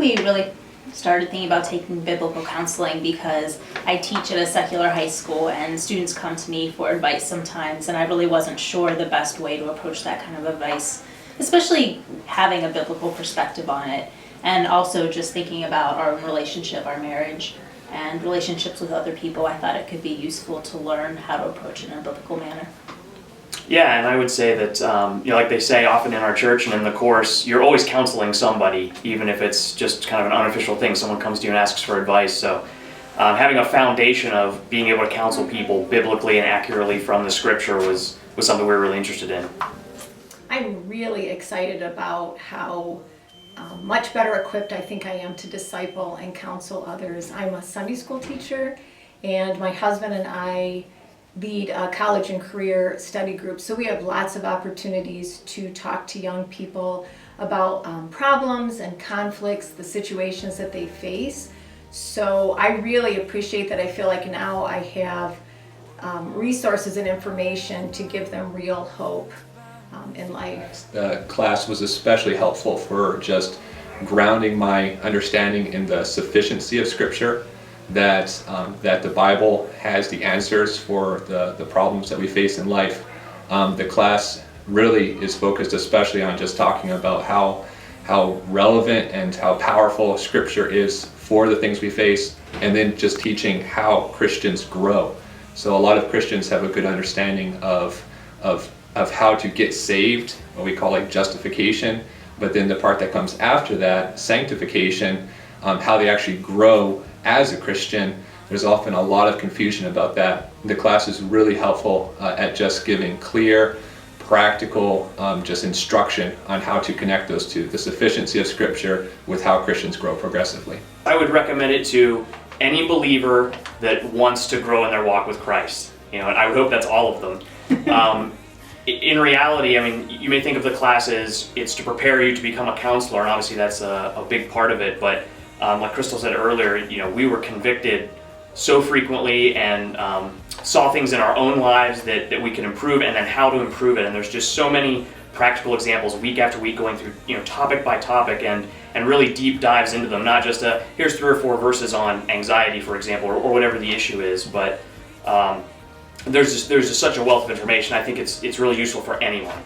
we really started thinking about taking biblical counseling because I teach at a secular high school and students come to me for advice sometimes, and I really wasn't sure the best way to approach that kind of advice, especially having a biblical perspective on it, and also just thinking about our relationship, our marriage, and relationships with other people. I thought it could be useful to learn how to approach it in a biblical manner. Yeah, and I would say that, like they say often in our church and in the course, you're always counseling somebody, even if it's just kind of an unofficial thing. Someone comes to you and asks for advice. So having a foundation of being able to counsel people biblically and accurately from the scripture was something we were really interested in. I'm really excited about how much better equipped I think I am to disciple and counsel others. I'm a Sunday school teacher, and my husband and I lead a college and career study group, so we have lots of opportunities to talk to young people about problems and conflicts, the situations that they face. So I really appreciate that. I feel like now I have resources and information to give them real hope in life. The class was especially helpful for just grounding my understanding in the sufficiency of Scripture, that the Bible has the answers for the problems that we face in life. The class really is focused especially on just talking about how relevant and how powerful Scripture is for the things we face, and then just teaching how Christians grow. So a lot of Christians have a good understanding of how to get saved, what we call like justification, but then the part that comes after that, sanctification, how they actually grow as a Christian. There's often a lot of confusion about that. The class is really helpful at just giving clear, practical just instruction on how to connect those two, the sufficiency of Scripture with how Christians grow progressively. I would recommend it to any believer that wants to grow in their walk with Christ. And I would hope that's all of them. In reality, I mean, you may think of the class as it's to prepare you to become a counselor, and obviously that's a big part of it, but like Crystal said earlier, we were convicted so frequently and saw things in our own lives that we can improve, and then how to improve it. And there's just so many practical examples week after week going through topic by topic and really deep dives into them, not just here's 3 or 4 verses on anxiety, for example, or whatever the issue is, but there's just such a wealth of information. I think it's really useful for anyone.